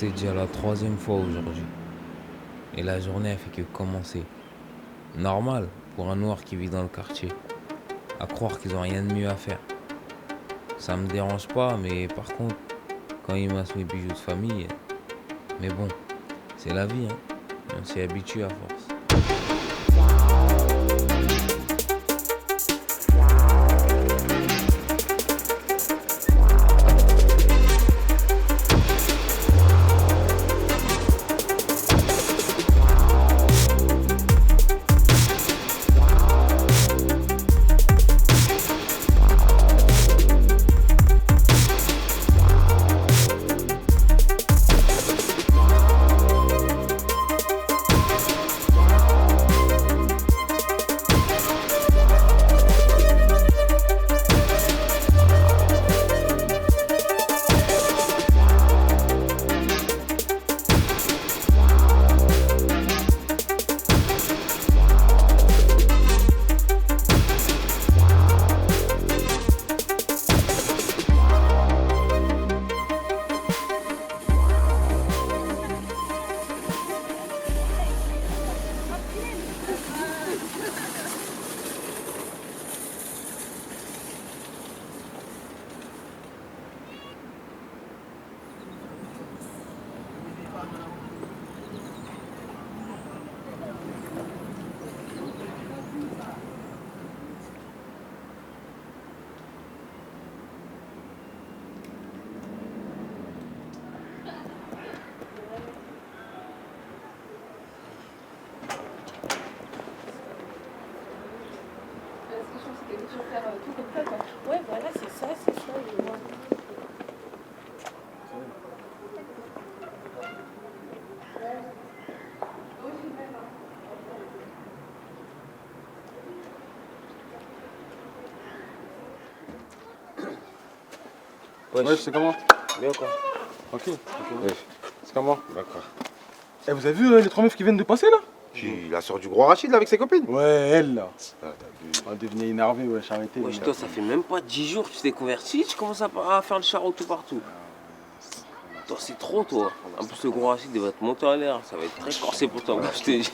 C'est déjà la troisième fois aujourd'hui. Et la journée a fait que commencer. Normal pour un noir qui vit dans le quartier. À croire qu'ils ont rien de mieux à faire. Ça me dérange pas, mais par contre, quand ils massent mes bijoux de famille. Mais bon, c'est la vie, hein. On s'y habitue à force. Ouais, voilà, c'est ça, je vois. Ouais, c'est comment? Bien quoi? Tranquille. Ouais. C'est comment? D'accord. Eh, vous avez vu les trois meufs qui viennent de passer là? Puis la sœur du gros Rachid là avec ses copines. Ouais, elle là. Ah, t'as vu. Elle devenait énervée, ouais, arrêtez. Wesh, toi, ça fait même pas 10 jours que tu t'es converti, tu commences à faire le charreau tout partout. Toi, c'est trop, toi. En plus, le gros Rachid, il va te monter en l'air. Ça va être très corsé pour toi, moi, je te dis.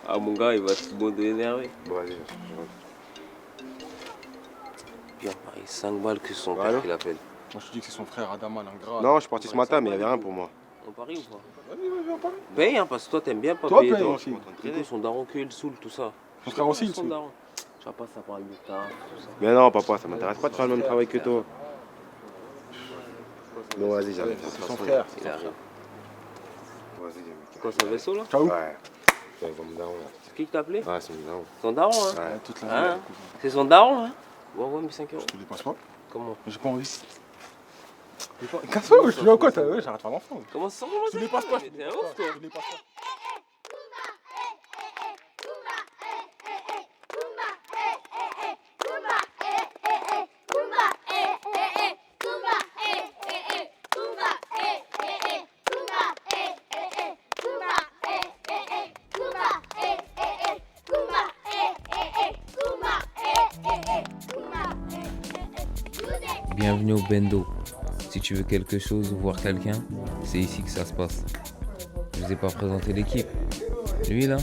Ah, mon gars, il va te mordre énervé. Bon, vas-y. Bien, pareil, 5 balles que son Allô père qui l'appelle. Moi je te dis que c'est son frère Adama, l'ingrat. Non, je suis parti ce matin, mais il n'y avait rien pour moi. On parie ou pas? Vas-y, on parle. Paye, hein, parce que toi, t'aimes bien pas Toi, payer. paye toi. aussi. Du coup, son daron que le saoule, tout ça. Son frère aussi, il Son saoule. daron. Je sais pas, ça parle de taf, tout ça. Mais non, papa, ça m'intéresse pas de faire le même travail que toi. Bon, vas-y, j'arrive. C'est son frère. Il arrive. Vas-y, C'est quoi, son vaisseau, là? Ciao. Ouais. Ouais, il va me daron, là. C'est qui qui t'a appelé? Ouais, c'est mon daron. Son daron, hein? Ouais. Toute la Hein? vie. C'est son daron, hein? Ouais, mais 5 euros. Je te dépasse pas. Comment? J'ai pas envie. Casse-toi, je te dis quoi, ouais, j'arrête pas l'enfant. Comment ça? Je ne dépasse pas, je Mais te t'es un dépasse ouf, pas. toi. Je ne dépasse pas. Bienvenue au Bendo. Si tu veux quelque chose ou voir quelqu'un, c'est ici que ça se passe. Je vous ai pas présenté l'équipe. Lui là,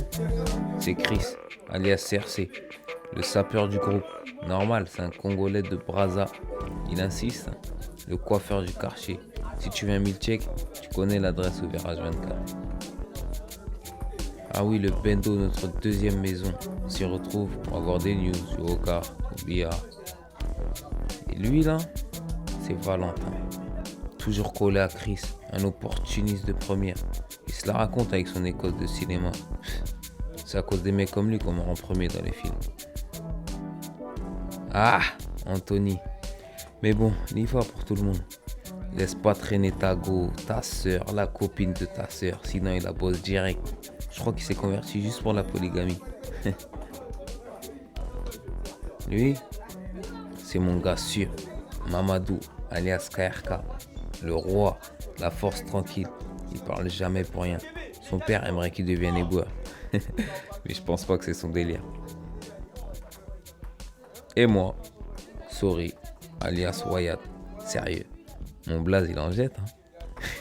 c'est Chris, alias CRC, le sapeur du groupe. Normal, c'est un Congolais de Brazza. Il insiste, le coiffeur du quartier. Si tu veux un milkshake, tu connais l'adresse au Virage 24. Ah oui, le Bendo, notre deuxième maison. On s'y retrouve pour avoir des news, du hockey, du billard. Et lui là, c'est Valentin. Toujours collé à Chris, un opportuniste de première. Il se la raconte avec son école de cinéma. C'est à cause des mecs comme lui qu'on me rend premier dans les films. Ah, Anthony. Mais bon, l'IFA pour tout le monde. Laisse pas traîner ta go, ta soeur, la copine de ta soeur, sinon il la bosse direct. Je crois qu'il s'est converti juste pour la polygamie. Lui, c'est mon gars sûr, Mamadou, alias KRK, le roi, la force tranquille. Il parle jamais pour rien. Son père aimerait qu'il devienne éboueur. Mais je pense pas que c'est son délire. Et moi, Sori, alias Wyatt, sérieux. Mon blaze il en jette. Hein.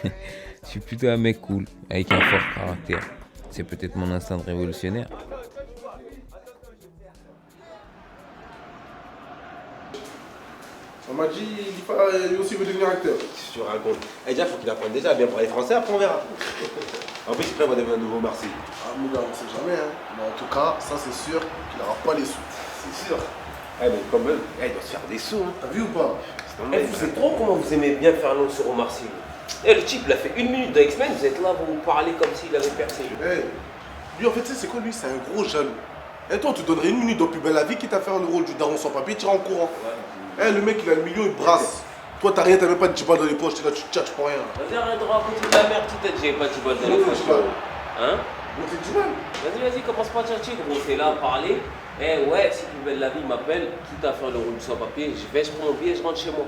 Je suis plutôt un mec cool, avec un fort caractère. C'est peut-être mon instinct de révolutionnaire. On m'a dit lui aussi veut devenir acteur. Qu'est-ce que tu racontes? Eh, déjà, faut qu'il apprenne déjà à bien parler français, après on verra. En plus, il prévoit devenir un nouveau Marseille. Ah mon gars, on sait jamais hein. Mais en tout cas, ça c'est sûr qu'il n'aura pas les sous. C'est sûr. Eh, mais quand même, il doit se faire des sous. Hein. T'as vu ou pas? Eh, vous savez trop comment vous aimez bien faire long sur Omar Sy. Eh, le type, il a fait 1 minute dans X-Men, vous êtes là, vous vous parlez comme s'il avait percé. Lui en fait, tu sais, c'est quoi lui? C'est un gros jaloux. Et toi, tu donnerais 1 minute dans Plus belle la vie quitte à faire le rôle du daron sans papier, tu iras en courant. Le mec, il a le million, il brasse. Toi, t'as rien, t'as même pas de 10 balles dans les poches, t'es là, tu tchatches pour rien. Vas-y, arrête de raconter de la merde, petite tête, j'avais pas 10 balles dans les poches. Hein? Bon, t'es 10 balles. Vas-y, commence pas à tchatcher, gros, t'es là à parler. Eh ouais, si Plus belle la vie m'appelle, quitte à faire le rôle du sans papier, je prends mon billet, je rentre chez moi.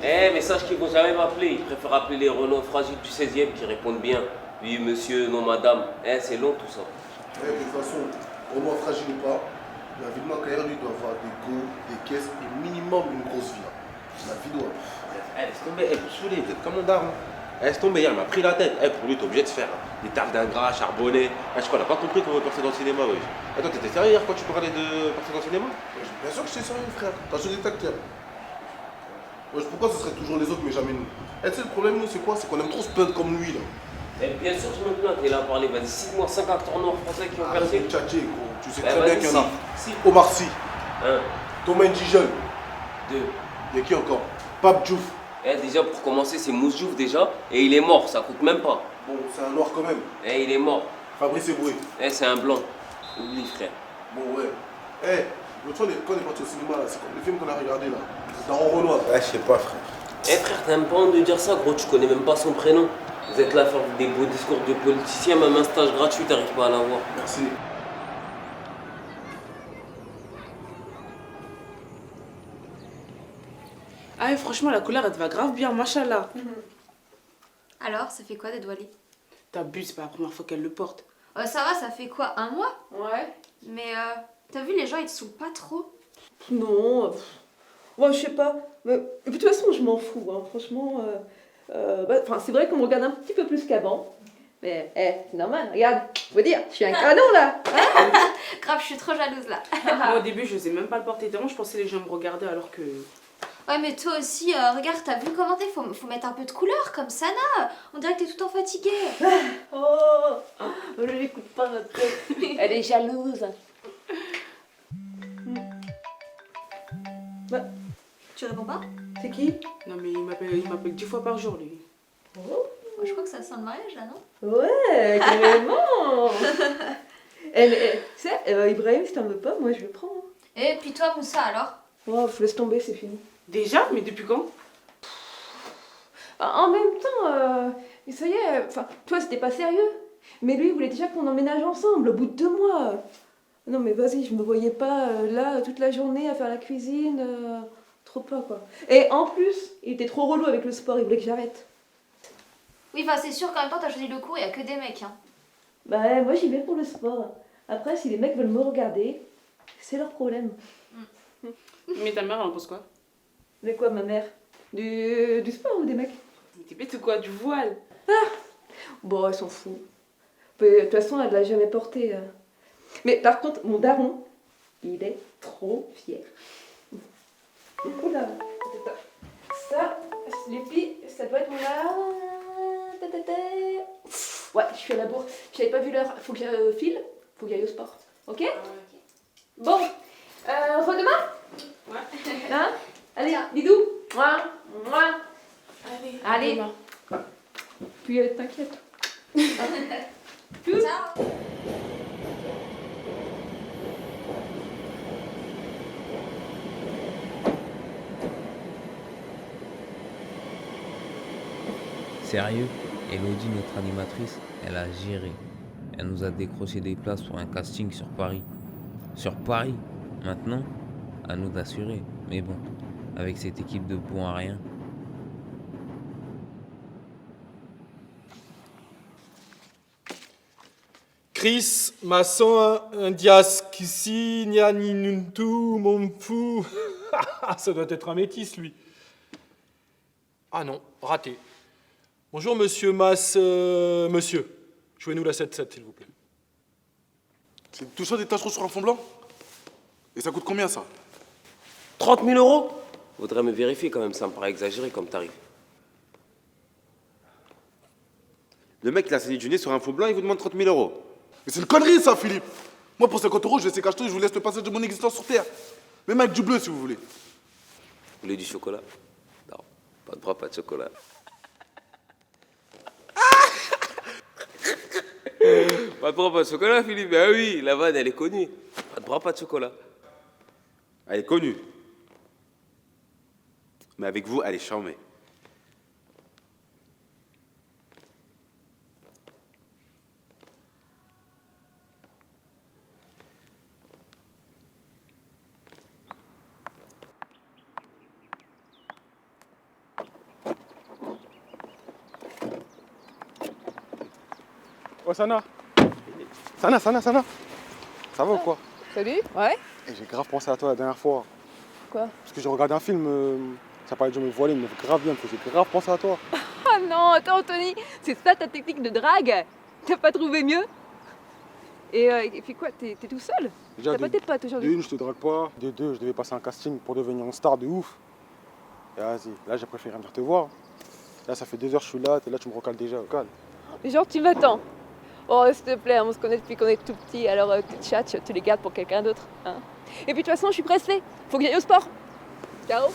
Eh, mais sache qu'ils vont jamais m'appeler, ils préfèrent appeler les Renault fragiles du 16e qui répondent bien. Oui, monsieur, non, madame. Eh, c'est long tout ça. De toute façon, au moins fragile ou pas, la vie de ma carrière, lui, doit avoir des go, des caisses et minimum une grosse vie. La vie doit. Eh, laisse tomber, vous saoulez, vous êtes comme mon daron. Laisse tomber, il m'a pris la tête. Pour lui, t'es obligé de faire des tafs d'ingrat, charbonner. Je crois, on n'a pas compris qu'on veut percer dans le cinéma, wesh. Attends, t'étais sérieux hier quand tu parlais de percer dans le cinéma? Bien sûr que j'étais sérieux, frère. T'as choisi des acteurs. Wesh, pourquoi ce serait toujours les autres mais jamais nous? Tu sais, le problème, nous, c'est quoi? C'est qu'on aime trop se plaindre comme lui, là. Eh, bien sûr, je me plains, t'es là à parler. Vas-y, cite-moi 5 acteurs noirs français qui ont Arrête percé. de tchatcher, gros. Tu sais Bah, très bien vas-y, qu'il y en a. si. Omar Sy, 1, Thomas Ndijeul, 2. il y a qui encore? Pape Diouf. Eh, déjà, pour commencer, c'est Mousse Diouf déjà. Et il est mort, ça coûte même pas. Bon, c'est un noir quand même. Eh, il est mort. Fabrice Eboué. Eh, c'est un blanc. Oublie, frère. Bon, ouais. L'autre fois, quand on est parti au cinéma, là, c'est comme le film qu'on a regardé, là. C'est dans Renoir. Ouais, je sais pas, frère. Eh, frère, t'as même pas honte de dire ça, gros. Tu connais même pas son prénom. Vous êtes là à faire des beaux discours de politiciens, même un stage gratuit, t'arrives pas à l'avoir. Merci. Ah, et franchement, la couleur, elle te va grave bien, machallah. Alors, ça fait quoi d'être voilée? T'abuses, c'est pas la première fois qu'elle le porte. Ça va, ça fait quoi, 1 mois? Ouais. Mais t'as vu, les gens, ils te saoulent pas trop? Non, moi je sais pas. Mais, de toute façon, je m'en fous, hein. Franchement. C'est vrai qu'on me regarde un petit peu plus qu'avant. Mais c'est normal, regarde, faut dire, je suis un canon là. Grave, je suis trop jalouse là. Moi, au début, je sais même pas le porter tellement, je pensais les gens me regardaient alors que. Ouais, mais toi aussi, regarde, t'as vu comment t'es? Faut mettre un peu de couleur, comme Sana. On dirait que t'es tout le temps fatiguée. Je l'écoute pas, notre tête. Elle est jalouse. Tu réponds pas? C'est qui? Non, mais il m'appelle 10 fois par jour, lui. Moi, je crois que ça sent le mariage là, non? Ouais, carrément. Tu sais, Ibrahim, si t'en veux pas, moi je le prends. Et puis toi, Moussa, alors? Oh, laisse tomber, c'est fini. Déjà? Mais depuis quand? En même temps, ça y est, toi c'était pas sérieux. Mais lui, il voulait déjà qu'on emménage ensemble au bout de 2 mois. Non mais vas-y, je me voyais pas là toute la journée à faire la cuisine. Trop pas quoi. Et en plus, il était trop relou avec le sport, il voulait que j'arrête. Oui, c'est sûr qu'en même temps, t'as choisi le cours, y a que des mecs, hein. Bah moi j'y vais pour le sport. Après, si les mecs veulent me regarder, c'est leur problème. Mais ta mère, elle en pense quoi? Mais quoi, ma mère? Du sport ou des mecs? Mais t'es bête ou quoi? Du voile? Bon, elle s'en fout. De toute façon, elle l'a jamais porté. Mais par contre, mon daron, il est trop fier. Oula, ça, les filles, ça doit être mon là. Ouais, je suis à la bourre. J'avais pas vu l'heure. Faut que je file. Faut que j'aille au sport. Ok? Bon, on se voit demain? Ouais. Hein? Allez, bisous. Moi. Allez. Allez. Puis t'inquiète. Ciao. Sérieux, Elodie, notre animatrice, elle a géré. Elle nous a décroché des places pour un casting sur Paris. Sur Paris. Maintenant, à nous d'assurer. Mais bon, avec cette équipe de bons à rien. Chris, maçon, indias, kisi, niani, nuntu, mon fou. Ça doit être un métis, lui. Ah non, raté. Bonjour, monsieur monsieur. Jouez-nous la 7-7, s'il vous plaît. C'est tout ça des taches rouges sur un fond blanc? Et ça coûte combien, ça? 30 000 euros? Faudrait me vérifier quand même, ça me paraît exagéré comme tarif. Le mec, il a saigné du nez sur un fond blanc, il vous demande 30 000 euros. Mais c'est une connerie, ça, Philippe. Moi, pour 50 euros, je vais essayer cacheter, je vous laisse le passage de mon existence sur Terre. Même avec du bleu, si vous voulez. Vous voulez du chocolat? Non, pas de bras, pas de chocolat. Pas de bras, pas de chocolat, Philippe? Ah oui, la vanne, elle est connue. Pas de bras, pas de chocolat. Elle est connue. Mais avec vous, elle est charmée. Oh Sana. Sana. Ça va ou quoi? Salut. Ouais. Eh, j'ai grave pensé à toi la dernière fois. Quoi? Parce que j'ai regardé un film, ça parlait de me voiler, mais grave bien, j'ai grave pensé à toi. Ah non, attends Anthony, c'est ça ta technique de drague? T'as pas trouvé mieux? Et puis quoi, t'es tout seul? Déjà, T'as pas tes potes de aujourd'hui? une, je te drague pas. De deux, je devais passer un casting pour devenir une star de ouf. Et vas-y, là j'ai préféré venir te voir. Là ça fait 2 heures que je suis là, t'es là, tu me recales déjà, calme. Genre tu m'attends. Oh s'il te plaît, on se connaît depuis qu'on est tout petit, alors tes chats, tu les gardes pour quelqu'un d'autre. Hein. Et puis de toute façon, je suis pressée. Faut que j'aille au sport. Ciao.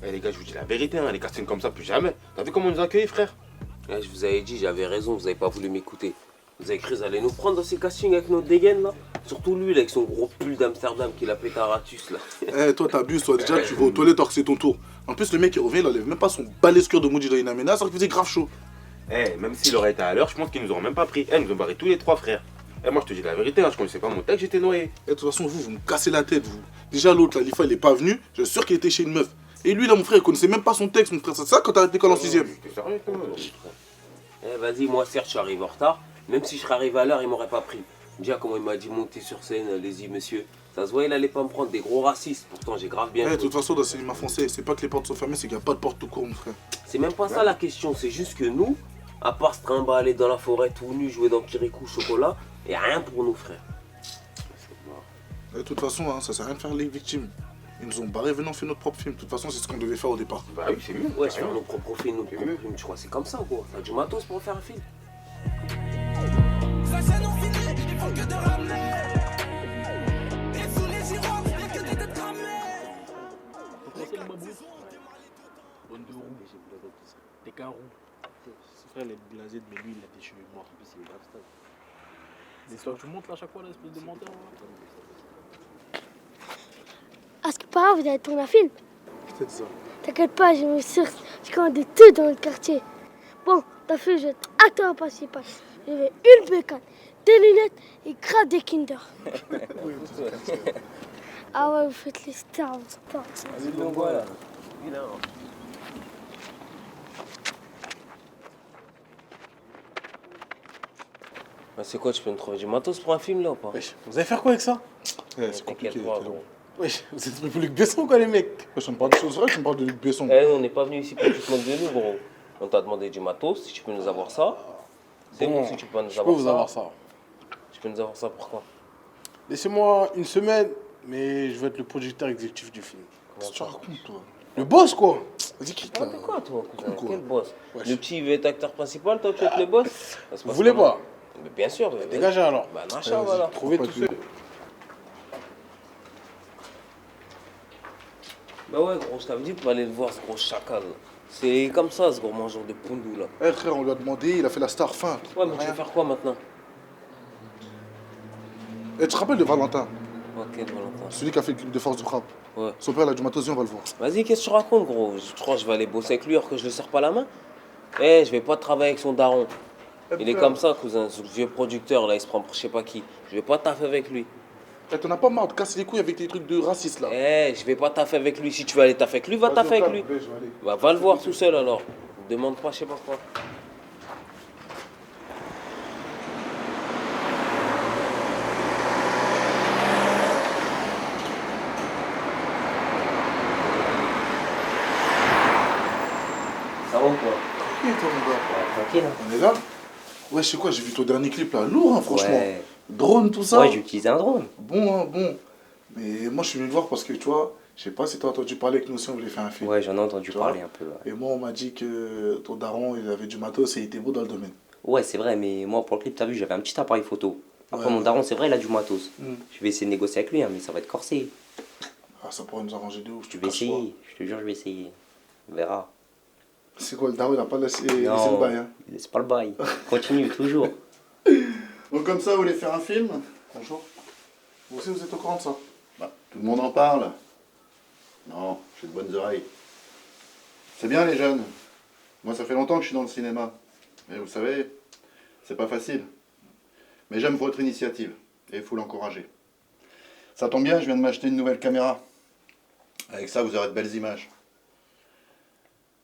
Eh les gars, je vous dis la vérité, hein, les castings comme ça, plus jamais. T'as vu comment on nous a accueillis, frère? Eh, je vous avais dit, j'avais raison, vous avez pas voulu m'écouter. Vous avez cru que vous allez nous prendre dans ces castings avec notre dégaine là? Surtout lui là, avec son gros pull d'Amsterdam qu'il a pété à Ratus là. Eh, toi, t'abuses, toi. Déjà, tu vas aux toilettes alors que c'est ton tour. En plus, le mec, il revient, il enlève même pas son balescure de Moudi dans une aménage alors qu'il faisait grave chaud. Eh, même s'il aurait été à l'heure, je pense qu'ils nous auraient même pas pris. Eh, nous ont barré tous les 3 frères. Eh, moi, je te dis la vérité, hein, je connaissais pas mon texte, j'étais noyé. Eh, de toute façon, vous me cassez la tête, vous. Déjà, l'autre, là, l'IFA, il est pas venu. Je suis sûr qu'il était chez une meuf. Et lui, là, mon frère, il connaissait même pas son texte, mon frère. C'est ça quand t'as arrêté l'école en 6ème? T'es sérieux, toi? Eh, vas-y, moi certes, je suis arrivé en retard. Même si je serais arrivé à l'heure, il m'aurait pas pris. Déjà, comment il m'a dit monter sur scène, allez-y, monsieur. Ça se voit, il allait pas me prendre des gros racistes. Pourtant, j'ai grave bien Eh, de joué. toute façon, dans le cinéma français, c'est pas que les portes sont fermées, c'est qu'il n'y a pas de porte tout court, mon frère. C'est même pas ça la question, c'est juste que nous, à part se trimballer dans la forêt tout nu, jouer dans Kirikou chocolat, y a rien pour nous, frère. De toute façon, hein, ça sert à rien de faire les victimes. Ils nous ont barré, venons, on fait notre propre film. De toute façon, c'est ce qu'on devait faire au départ. Bah oui, c'est mieux. Ouais, faire nos propres films, nos propres films, tu crois, c'est comme ça ou quoi? T'as du matos pour faire un film? T'es qu'un roux. Son frère, il est blasé, mais lui, il a des cheveux noirs. En plus, il est grave. Mais toi, tu montes là à chaque fois, l'espèce de menteur. À ce que par là, vous allez tourner un film? C'est ça. T'inquiète pas, je me suis commandé tout dans le quartier. Bon, t'as fait, je vais être acteur principal. J'avais une bécane, des lunettes et grave des Kinder. Ah ouais, vous faites les stars, on s'en passe. Vas-y, donc voilà. Bah, c'est quoi, tu peux me trouver du matos pour un film là ou pas? Wesh, vous allez faire quoi avec ça? C'est compliqué. T'inquiète pas, gros. Wesh, vous êtes plus Luc Besson quoi, les mecs? Je me parle de choses vraies, je me parle de Luc Besson. Eh, on n'est pas venu ici pour que tu te moques de nous, gros. On t'a demandé du matos, si tu peux nous avoir ça. C'est bon, si tu peux nous Je peux avoir vous ça. avoir ça. Tu peux nous avoir ça pourquoi? Laissez-moi une semaine, mais je vais être le producteur exécutif du film. Qu'est-ce que tu racontes, toi? Le boss quoi? Vas-y, quitte là. Ah, quoi, toi, cousin? Quoi? Quel boss? Wesh. Le petit, il veut être acteur principal, toi, tu veux être le boss? Ça se Vous passe voulez comment? pas? Mais bien sûr. Dégagez alors. Bah, Nacha, voilà. Trouvez tout seul. Bah ouais, gros, je t'avais dit pour aller le voir, ce gros chacal. C'est comme ça, ce gros mangeur de pondou, là. Eh frère, on lui a demandé, il a fait la star fin. Ouais, mais tu veux faire quoi maintenant? Et tu te rappelles de Valentin? Ok, Valentin. Celui qui a fait le clip de Force du Rap. Ouais. Son père, il a du matos, on va le voir. Vas-y, qu'est-ce que tu racontes, gros? Tu crois que je vais aller bosser avec lui alors que je le serre pas la main? Eh, je vais pas travailler avec son daron. Il est comme ça, cousin, ce vieux producteur, là, il se prend pour je sais pas qui. Je vais pas taffer avec lui. T'en as pas marre de casser les couilles avec tes trucs de raciste là. Eh, je vais pas taffer avec lui. Si tu veux aller taffer avec lui, va taffer avec lui. Je vais aller. Bah, va le voir tout seul alors. Demande pas, je sais pas quoi. Ça va ou quoi? Tranquille toi mon gars. Tranquille. On est là? Ouais, je sais quoi, j'ai vu ton dernier clip là, lourd hein, franchement. Ouais. Drone, tout ça. Ouais, j'ai utilisé un drone. Bon, hein, bon. Mais moi je suis venu te voir parce que tu vois, je sais pas si t'as entendu parler que nous aussi on voulait faire un film. Ouais, j'en ai entendu Tu parler vois un peu. Ouais, Et moi on m'a dit que ton daron il avait du matos et il était beau dans le domaine. ouais c'est vrai, mais moi pour le clip, t'as vu, j'avais un petit appareil photo. Après, Ouais, mon ouais. daron, c'est vrai, il a du matos. Hmm. Je vais essayer de négocier avec lui, hein, mais ça va être corsé. Ah, ça pourrait nous arranger de ouf, Je te vais cache pas. essayer, je te jure, je vais essayer. On verra. C'est quoi, le daron il a pas laissé le Non, bail hein. il laisse pas le bail. Continue, toujours. Donc comme ça, vous voulez faire un film? Bonjour. Vous aussi vous êtes au courant de ça? Bah, tout le monde en parle. Non, j'ai de bonnes oreilles. C'est bien les jeunes. Moi, ça fait longtemps que je suis dans le cinéma. Mais vous savez, c'est pas facile. Mais j'aime votre initiative et il faut l'encourager. Ça tombe bien, je viens de m'acheter une nouvelle caméra. Avec ça, vous aurez de belles images.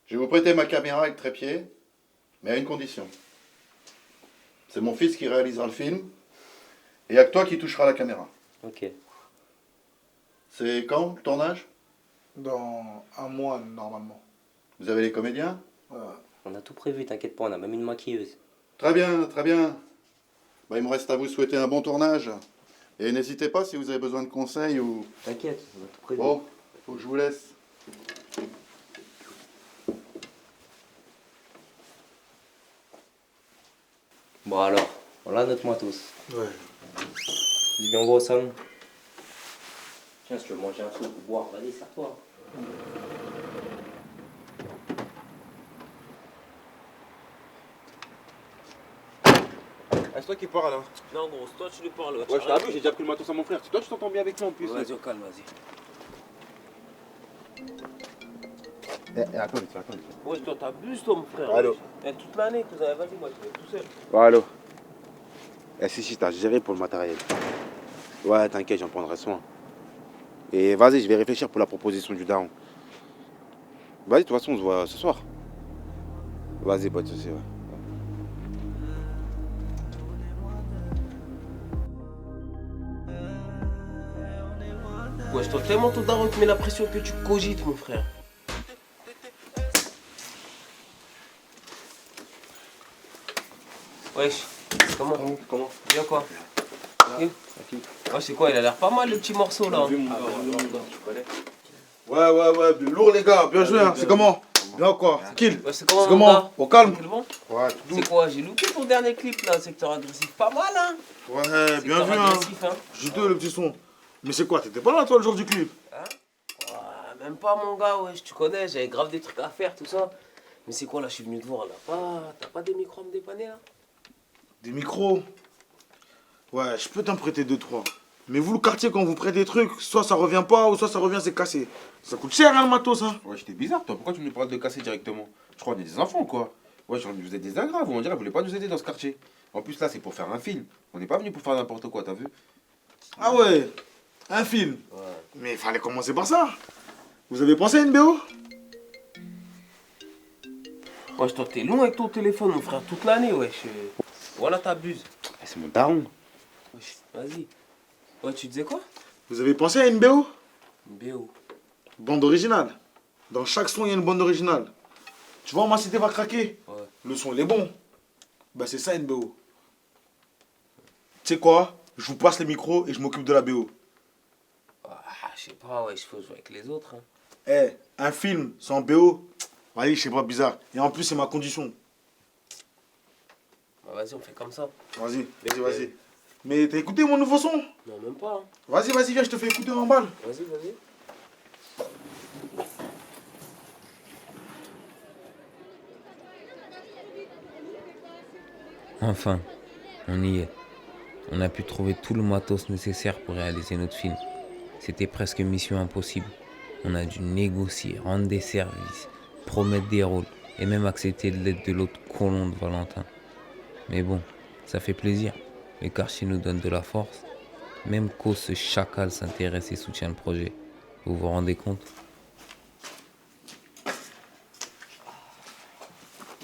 Je vais vous prêter ma caméra avec trépied, mais à une condition. C'est mon fils qui réalisera le film et il n'y a que toi qui touchera la caméra. Ok. C'est quand le tournage? Dans un mois normalement. Vous avez les comédiens? On a tout prévu, t'inquiète pas, on a même une maquilleuse. Très bien, très bien. Bah, il me reste à vous souhaiter un bon tournage. Et n'hésitez pas si vous avez besoin de conseils ou... T'inquiète, on a tout prévu. Bon, faut que je vous laisse. Bon alors, voilà notre matos. Ouais. Il vient en gros au salon. Tiens, si tu veux manger un truc ou boire, vas-y, sers-toi. C'est toi qui parles là. Non, gros, c'est toi tu lui parles. Ouais, je t'ai vu, j'ai déjà pris le matos à mon frère. Toi, tu t'entends bien avec moi en plus. Vas-y, au calme, vas-y. Attends, attends. Ouais, toi, t'abuses, toi, mon frère. Allô. Eh, toute l'année, que vous avez, vas-y, moi, je vais tout seul. Ouais, allô. Eh, si, t'as géré pour le matériel. Ouais, t'inquiète, j'en prendrai soin. Et vas-y, je vais réfléchir pour la proposition du daron. Vas-y, de toute façon, on se voit ce soir. Vas-y, pas de soucis, ouais. Ouais, je toi, tellement ton daron te met la pression que tu cogites, mon frère. Wesh, comment? Bien quoi? Ouais, c'est quoi? Il a l'air pas mal le petit morceau là. Ouais, lourd les gars, bien joué hein. C'est comment? Bien quoi? Kill. Ouais, c'est comment? C'est comment? Au calme. C'est bon? Ouais, C'est quoi? J'ai loupé ton dernier clip là, secteur agressif. Pas mal hein? Ouais, bien Secteur vu hein. agressif, hein. Juteux le petit son. Mais c'est quoi? T'étais pas là toi le jour du clip? Hein? Ouais, même pas mon gars, wesh, tu connais, j'avais grave des trucs à faire, tout ça. Mais c'est quoi là, je suis venu te voir là? T'as pas des micros à me dépanner là? Des micros? Ouais, je peux t'en prêter 2-3. Mais vous, le quartier, quand vous prêtez des trucs, soit ça revient pas, ou soit ça revient, c'est cassé. Ça coûte cher, hein, le matos, hein. Ouais, j'étais bizarre, toi. Pourquoi tu nous parles de casser directement? Je crois qu'on est des enfants, quoi. Ouais, vous êtes des ingrats, vous. On dirait que vous voulez pas nous aider dans ce quartier. En plus, là, c'est pour faire un film. On n'est pas venu pour faire n'importe quoi, t'as vu? Ah ouais, un film. Ouais. Mais il fallait commencer par ça. Vous avez pensé à une BO? Wesh, toi, t'es long avec ton téléphone, mon frère, toute l'année, wesh. Voilà, t'abuses. C'est mon daron. Wesh, vas-y. Ouais, tu disais quoi? Vous avez pensé à une BO? BO. Bande originale. Dans chaque son, il y a une bande originale. Tu vois, ma cité va craquer. Ouais. Le son, il est bon. Bah, c'est ça, une BO. Tu sais quoi? Je vous passe les micros et je m'occupe de la BO. Ah, je sais pas, ouais, il faut jouer avec les autres. Hein. Eh, un film sans BO, allez, je sais pas, bizarre. Et en plus, c'est ma condition. Bah, vas-y, on fait comme ça. Vas-y. Mais t'as écouté mon nouveau son? Non, même pas. Hein. Vas-y, viens, je te fais écouter en balle. Vas-y. Enfin, on y est. On a pu trouver tout le matos nécessaire pour réaliser notre film. C'était presque mission impossible. On a dû négocier, rendre des services, promettre des rôles et même accepter l'aide de l'autre colon de Valentin. Mais bon, ça fait plaisir. Le quartier nous donne de la force. Même qu'au ce chacal s'intéresse et soutient le projet. Vous vous rendez compte?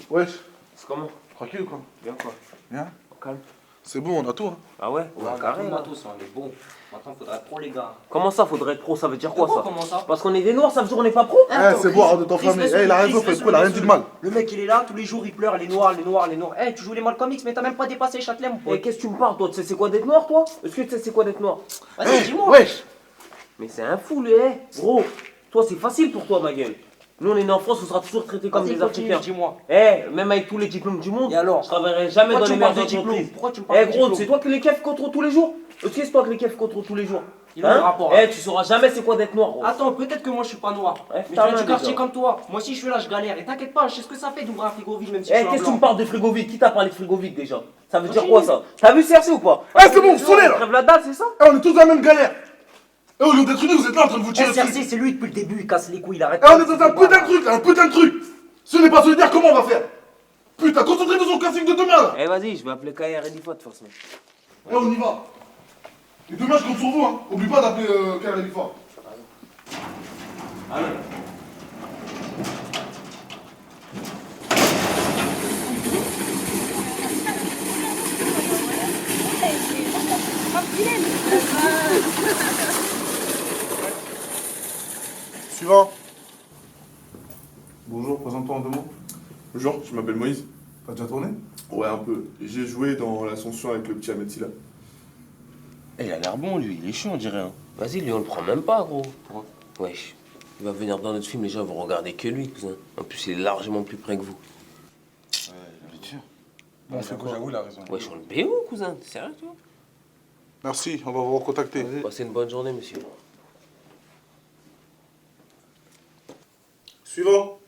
Wesh, C'est comment? tranquille ou quoi? Bien quoi? Bien. Au calme. C'est bon, on a tout. Hein. Ah ouais? Ouais, Carré là. matos, on est bon. Maintenant, faudrait pro, les gars. Comment ça, faudrait être pro? Ça veut dire quoi ça? Comment ça? Parce qu'on est des noirs, ça veut dire qu'on n'est pas pro? Eh, c'est bon, arrête de t'enflammer. Eh, il a raison, il a rien dit de mal. Le mec, il est là, tous les jours, il pleure, les noirs, les noirs, les noirs. Eh, tu joues les Malcolm X, mais t'as même pas dépassé Châtelet, mon Eh, pote. qu'est-ce que tu me parles toi? Tu sais c'est quoi d'être noir toi? Est-ce que tu sais c'est quoi d'être noir? Vas-y, dis-moi. Wesh. Mais c'est un fou, eh. Gros, toi c'est facile pour toi ma gueule. Nous on est né en France, on sera toujours traités comme Vas-y, des continue, Africains. dis-moi. Eh, même avec tous les diplômes du monde, Et alors? je travaillerai jamais Pourquoi dans tu les me parles meilleures de diplôme? entreprises. Pourquoi tu me parles Eh de gros, diplôme? c'est toi qui les keufs contre tous les jours? Est-ce que c'est toi qui les keufs contre tous les jours? Il a un rapport. Eh, tu sauras jamais c'est quoi d'être noir, gros. Attends, peut-être que moi je suis pas noir. Ouais, Mais je putain, viens du quartier déjà. comme toi. Moi aussi je suis là, je galère. Et t'inquiète pas, je sais ce que ça fait d'ouvrir un frigo vide même si Eh, je suis un qu'est-ce que tu me blanc. parles de frigo vide? Qui t'a parlé de frigo vide déjà? Ça veut dire Vas-y. quoi ça? T'as vu CRC ou pas? Eh, c'est bon, vous sonnez là. Crève la dalle, c'est ça? Eh, on est tous dans la même galère. Eh, au lieu d'être unis, vous êtes là en train de vous tirer dessus. SRC, c'est lui depuis le début, il casse les couilles, il arrête. Eh, on est dans un putain de truc, là, un putain de truc. Si on n'est pas solidaire, comment on va faire? Putain, concentrez-vous sur le casting de demain là. Eh, vas-y, je vais appeler KR et Lifa de toute façon. Eh, on y va. Et demain, je compte sur vous, hein. Oublie pas d'appeler Karel Elifa. Allez. Suivant. Bonjour, présente-toi en deux mots. Bonjour, je m'appelle Moïse. T'as déjà tourné? Ouais, un peu. J'ai joué dans l'ascension avec le petit Ahmed Silla. Eh, il a l'air bon lui, il est chiant on dirait. Hein. Vas-y, lui on le prend même pas gros. Wesh, il va venir dans notre film, les gens vont regarder que lui, cousin. En plus, il est largement plus près que vous. Ouais, bien sûr. Bon, c'est quoi? J'avoue, il a raison. Wesh, on le BO, cousin, t'es sérieux toi? Merci, on va vous recontacter. Passez une bonne journée, monsieur. Suivant.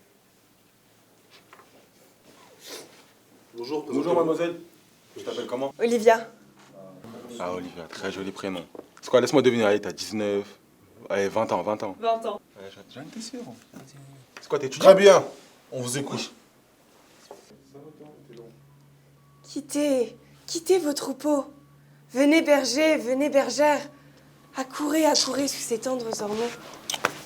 Bonjour, mademoiselle. Je t'appelle comment? Olivia. Ah, Olivia, très joli prénom. C'est quoi, laisse-moi deviner, allez, t'as 19... Allez, 20 ans, 20 ans. 20 ans. Ouais, j'en étais sûr. C'est quoi, t'es étudiant? Très bien, on vous écoute. Quittez vos troupeaux. Venez bergers, venez bergères. Accourez sous ces tendres ormeaux.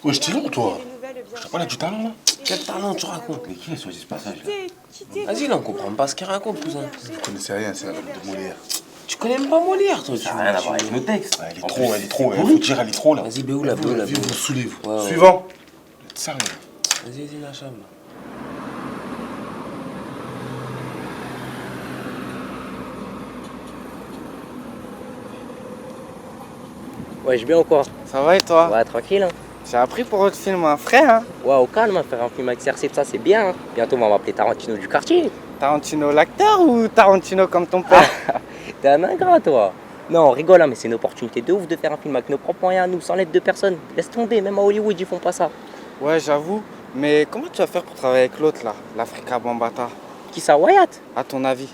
Ouais, je t'ai long, toi. Des nouvelles bien T'as pas là du talent, là? Quel talent tu racontes? Mais qui est ce passage là? Quittez Vas-y, là, on comprend pas ce qu'il raconte, cousin. Vous connaissez rien, c'est la langue de Molière. Tu connais même pas Molière, toi, tu Ça n'a rien à voir avec nos textes. Elle est En trop, plus, elle est trop. c'est Il faut pourri. dire, elle est trop, là. Vas-y, Béou, la Béou, la Béou. Vous saoulez, vous. Ouais, ouais. Suivant. Sérieux. Vas-y, la chambre. Ouais, je bien ou quoi? Ça va et toi? Ouais, tranquille. Hein. J'ai appris pour votre film un frère, hein? Ouais, au calme, hein, faire un film avec CRC, tout ça, c'est bien. Hein. Bientôt, on va m'appeler Tarantino du quartier. Tarantino l'acteur ou Tarantino comme ton père? T'es un ingrat, toi. Non, on rigole, hein, mais c'est une opportunité de ouf de faire un film avec nos propres moyens, nous, sans l'aide de personne. Laisse tomber, même à Hollywood, ils font pas ça. Ouais, j'avoue. Mais comment tu vas faire pour travailler avec l'autre, là? L'Africa Bambata? Qui ça, Wyatt? À ton avis?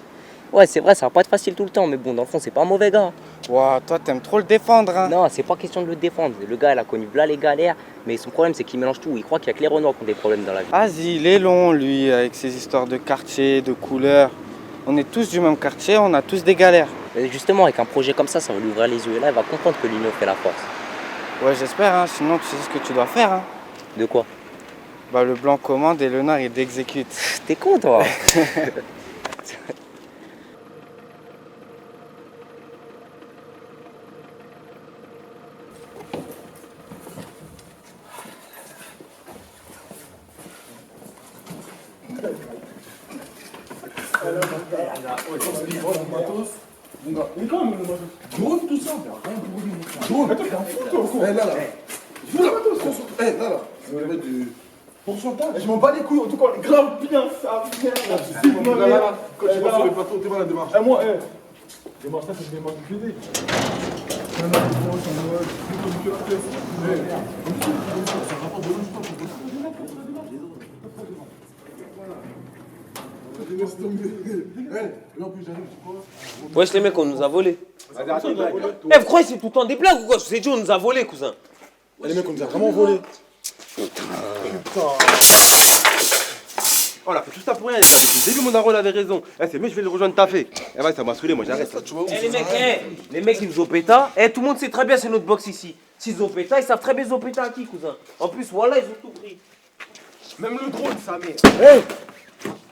Ouais, c'est vrai, ça va pas être facile tout le temps, mais bon, dans le fond, c'est pas un mauvais gars. Ouah, toi, t'aimes trop le défendre, hein? Non, c'est pas question de le défendre. Le gars, il a connu là les galères, mais son problème, c'est qu'il mélange tout. Il croit qu'il y a que les Renois qui ont des problèmes dans la vie. Vas-y, il est long, lui, avec ses histoires de quartier, de couleurs. On est tous du même quartier, on a tous des galères. Et justement, avec un projet comme ça va lui ouvrir les yeux. Et là, il va comprendre que l'union fait la force. Ouais, j'espère, hein, sinon tu sais ce que tu dois faire, hein. De quoi? Bah, le blanc commande et le noir, il exécute. T'es con, toi. Mais quand même, drone tout ça. Drone, t'es un fou toi. Eh là là. Vous là, eh là là. Ça va mettre du pourcentage. Je m'en bats les couilles, en tout cas, on est grave bien ça. Là là, quand tu vas sur les plateaux, t'es mal à la démarche. Eh moi, eh. Démarche ça, c'est une démarche de PD. Wesh, les mecs, on nous a volé. Eh, vous croyez que c'est tout le temps des blagues ou quoi? Je vous ai dit, on nous a volé, cousin. Les mecs, on nous a vraiment volé. Putain. On a fait tout ça pour rien. Depuis le début, mon daron avait raison. Eh, c'est mieux, je vais le rejoindre taffé. Eh, vas-y, ça m'a saoulé, moi j'arrête. Les mecs, ils nous ont péta. Tout le monde sait très bien, c'est notre box ici. S'ils ont péta, ils savent très bien ils ont péta à qui, cousin. En plus, voilà, ils ont tout pris. Même le drone, sa mère. Hé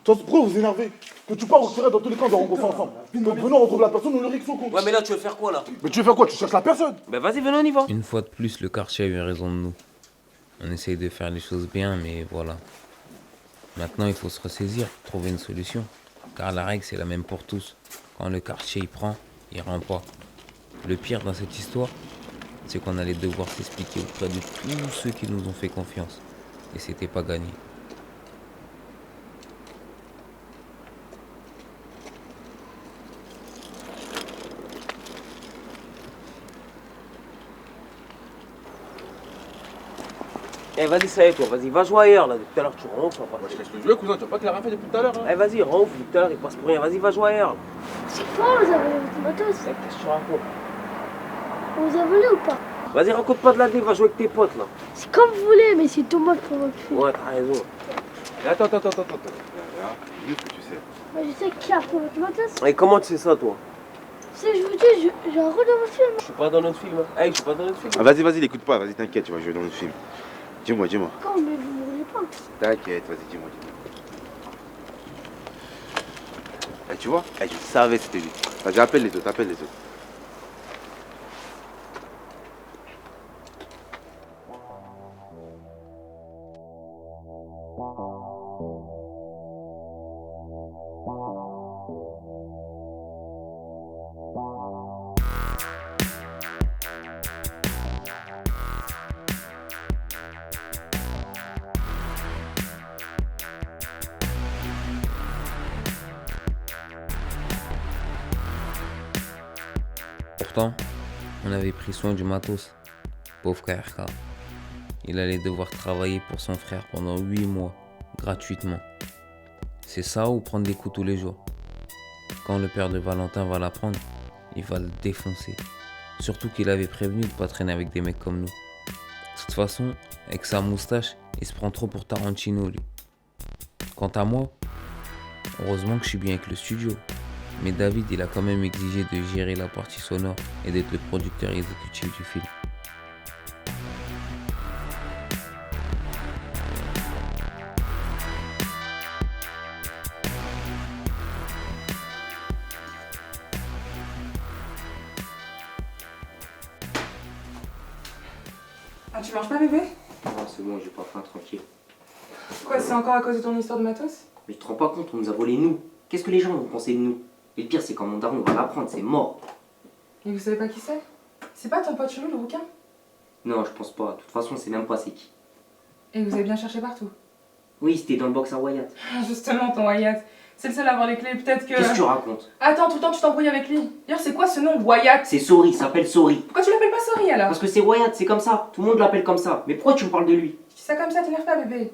toi, pourquoi vous énervez? Que tu pars au tirage dans tous les cas, on doit rencontrer ensemble. Donc venons, on retrouve la personne, on le règle son compte. Ouais, mais là, tu veux faire quoi là? Mais tu veux faire quoi? Tu cherches la personne? Bah vas-y, venons, on y va. Une fois de plus, le quartier a eu raison de nous. On essaye de faire les choses bien, mais voilà. Maintenant, il faut se ressaisir, trouver une solution. Car la règle, c'est la même pour tous. Quand le quartier il prend, il rend pas. Le pire dans cette histoire, c'est qu'on allait devoir s'expliquer auprès de tous ceux qui nous ont fait confiance. Et c'était pas gagné. Eh, vas-y, ça y est, toi, vas-y, va jouer ailleurs là. Depuis tout à l'heure, tu rentres. Moi, je laisse le jouer, cousin. Tu vois pas qu'il a rien fait depuis tout à l'heure. Eh, vas-y, rentre, depuis tout à l'heure, il passe pour rien. Vas-y, va jouer ailleurs. C'est quoi, vous avez votre matos? Qu'est-ce que tu racontes? On vous a volé ou pas? Vas-y, raconte pas de la dé, va jouer avec tes potes là. C'est comme vous voulez, mais c'est dommage pour votre fille. Ouais, t'as raison. Attends. Dis ce que tu sais. Moi, je sais qui a pris votre matos. Et comment tu sais ça, toi? Tu sais, je vous dis, j'ai un rôle dans votre film. Je suis pas dans notre film. Hein. Je suis pas dans notre film. Ah, vas-y, l'écoute pas. Vas-y, t'inquiète, tu vas jouer dans le film. Dis-moi. Quand, mais vous ne voulez pas. T'inquiète, vas-y, dis-moi. Tu vois? Je savais c'était lui. Vas-y, appelle les autres. Pourtant, on avait pris soin du matos. Pauvre KRK. Il allait devoir travailler pour son frère pendant 8 mois, gratuitement. C'est ça ou prendre des coups tous les jours. Quand le père de Valentin va l'apprendre, il va le défoncer. Surtout qu'il avait prévenu de pas traîner avec des mecs comme nous. De toute façon, avec sa moustache, il se prend trop pour Tarantino, lui. Quant à moi, heureusement que je suis bien avec le studio. Mais David, il a quand même exigé de gérer la partie sonore et d'être le producteur exécutif du film. Ah, tu manges pas, bébé? Non, c'est bon, j'ai pas faim, tranquille. Quoi, c'est encore à cause de ton histoire de matos? Mais tu te rends pas compte, on nous a volé nous. Qu'est-ce que les gens vont penser de nous? Et le pire, c'est quand mon daron va l'apprendre, c'est mort. Et vous savez pas qui c'est? C'est pas ton pote chelou, le bouquin? Non, je pense pas. De toute façon, c'est même pas c'est qui. Et vous avez bien cherché partout? Oui, c'était dans le box à Wyatt. Justement, ton Wyatt. C'est le seul à avoir les clés, peut-être que... Qu'est-ce que tu racontes? Attends, tout le temps tu t'embrouilles avec lui. D'ailleurs, c'est quoi ce nom, Wyatt? C'est Sori, ça s'appelle Sori. Pourquoi tu l'appelles pas Sori alors? Parce que c'est Wyatt, c'est comme ça. Tout le monde l'appelle comme ça. Mais pourquoi tu me parles de lui? Je dis ça comme ça, t'énerve pas, bébé.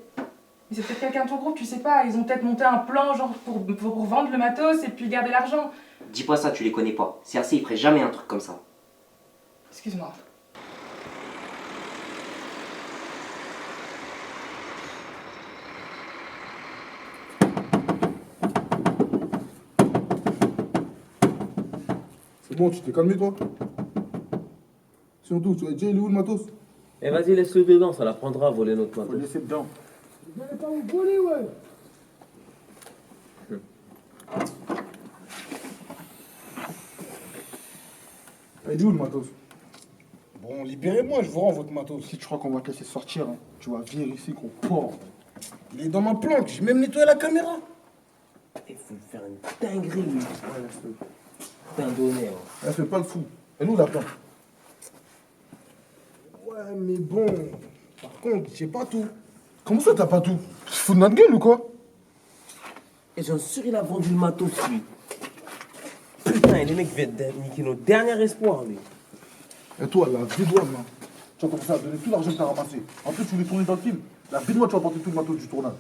Mais c'est peut-être quelqu'un de ton groupe, tu sais pas. Ils ont peut-être monté un plan, genre, pour vendre le matos et puis garder l'argent. Dis pas ça, tu les connais pas. CRC, il ferait jamais un truc comme ça. Excuse-moi. C'est bon, tu t'es calmé, toi? Surtout, tu as dit, il est où le matos? Eh, vas-y, laisse-le dedans, ça l'apprendra à voler notre matos. Faut le laisser dedans. Vous n'allez pas vous voler, ouais. Il est où le matos? Bon, libérez-moi, je vous rends votre matos. Si tu crois qu'on va te laisser sortir, hein, tu vas venir ici, gros porc. Il est dans ma planque, j'ai même nettoyé la caméra. Il faut faire une dinguerie, lui. T'es un donné, hein. Elle fait pas le fou. Elle est où la planque? Ouais, mais bon. Par contre, j'ai pas tout. Comment ça, t'as pas tout? Tu te fous de notre gueule ou quoi? Et j'en suis sûr, il a vendu le matos, lui. Putain, et les mecs viennent de niquer notre dernier espoir, lui. Et toi, la bédouane, là, tu vas commencer à donner tout l'argent que t'as ramassé. En plus, tu voulais tourner dans le film. La bédouane, tu vas porter tout le matos du tournage.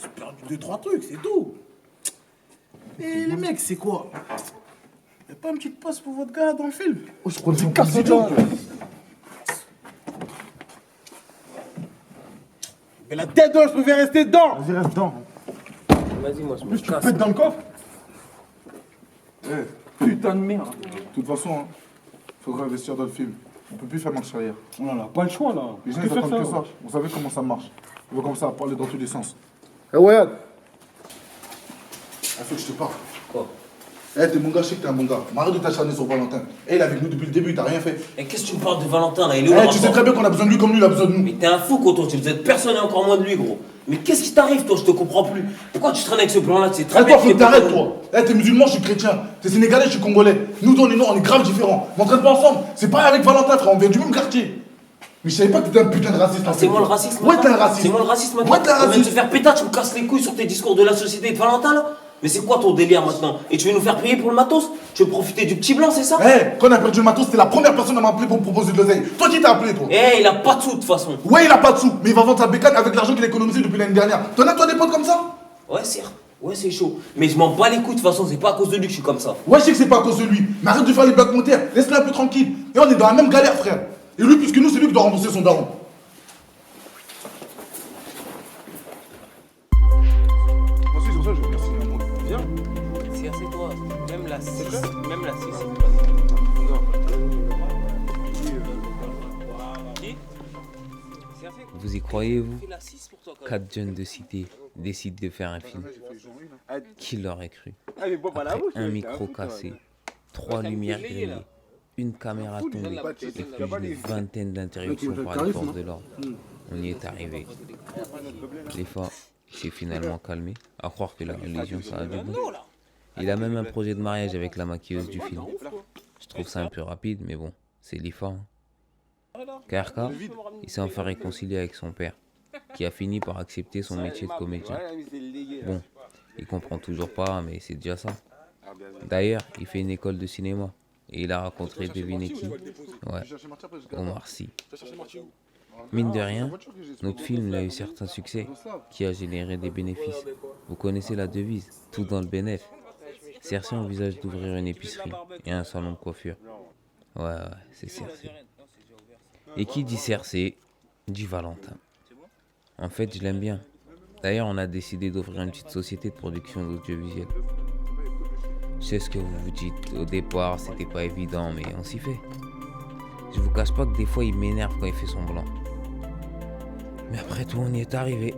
J'ai perdu 2-3 trucs, c'est tout. Mais les mecs, c'est quoi? Y'a pas une petite passe pour votre gars dans le film? Oh, je crois que c'est casse idiot. Mais la tête d'eau, je préfère rester dedans. Vas-y, reste dedans. Vas-y, moi, je me Tu pètes dans le coffre. Putain de merde. De toute façon, faudra investir dans le film. On peut plus faire marche arrière. On n'a pas le choix là. Les gens, Que ils faire attendent que ça ça. Vous savez comment ça marche. Ils vont commencer à parler dans tous les sens. Eh, Wyatt. Il faut que je te parle. Quoi? Eh, t'es mon gars, je sais que t'es un bon gars. Arrête de t'acharner sur Valentin. Eh, il est avec nous depuis le début, t'as rien fait. Et qu'est-ce que tu me parles de Valentin là? Il est où le Eh, tu rapport sais très bien qu'on a besoin de lui comme lui, il a besoin de nous. Mais t'es un fou, Coton, tu êtes personne et encore moins de lui, gros. Mais qu'est-ce qui t'arrive, toi? Je te comprends plus. Pourquoi tu traînes avec ce plan-là? C'est très Eh, bien. toi, faut que t'arrêtes, toi. Eh, t'es musulman, je suis chrétien. T'es sénégalais, je suis congolais. Nous, on est noirs, on est grave différents. On traîne pas ensemble. C'est pareil avec Valentin, frère, on vient du même quartier. Mais je savais pas que t'étais un putain de raciste. Ah, c'est moi le raciste. Ouais, t'es un raciste. C'est moi le raciste maintenant. Ouais, t'es un On vient de raciste. se faire péter, tu me casses les couilles sur tes discours de la société et de Valentin là? Mais c'est quoi ton délire maintenant? Et tu veux nous faire payer pour le matos? Tu veux profiter du petit blanc, c'est ça? Eh, quand on a perdu le matos, c'était la première personne à m'appeler pour me proposer de l'oseille. Toi qui t'as appelé, toi? Eh, il a pas de sous de toute façon. Ouais, il a pas de sous, mais il va vendre sa bécane avec l'argent qu'il a économisé depuis l'année dernière. T'en as, toi, des potes comme ça? Ouais, certes. Ouais, c'est chaud. Mais je m'en bats les couilles de toute façon, c'est pas à cause de lui que je suis comme ça. Ouais, je sais que c'est pas à cause de lui, mais arrête de faire les blagues montaires. Laisse-le un peu tranquille. Et on est dans la même galère, frère. Et lui, puisque nous, c'est lui qui doit rembourser son daron. Moi aussi, sur ça, je vais remercier un mot. Viens. C'est assez toi. Même la 6. Même la 6. Vous y croyez, vous? 4 jeunes de cité décident de faire un film. Qui l'aurait cru? Après un micro cassé, 3 lumières grillées, une caméra tombée et puis une vingtaine d'interruptions par les forces de l'ordre. On y est arrivé. L'effort s'est finalement calmé, à croire que la religion ça a du bon. Il a même un projet de mariage avec la maquilleuse du film. Je trouve ça un peu rapide, mais bon, c'est l'effort. KRK, il s'est enfin réconcilié avec son père, qui a fini par accepter son métier de comédien. Bon, il comprend toujours pas, mais c'est déjà ça. D'ailleurs, il fait une école de cinéma, et il a rencontré, devinez qui? Ouais, Omar Sy. Mine de rien, notre film a eu certains succès, qui a généré des bénéfices. Vous connaissez la devise, tout dans le bénéf. Cercy envisage d'ouvrir une épicerie et un salon de coiffure. Ouais, c'est Cercy. Et qui dit Cercy, dit Valentin. En fait, je l'aime bien. D'ailleurs, on a décidé d'ouvrir une petite société de production d'audiovisuel. Je sais ce que vous vous dites. Au départ, c'était pas évident, mais on s'y fait. Je vous cache pas que des fois, il m'énerve quand il fait semblant. Mais après tout, on y est arrivé.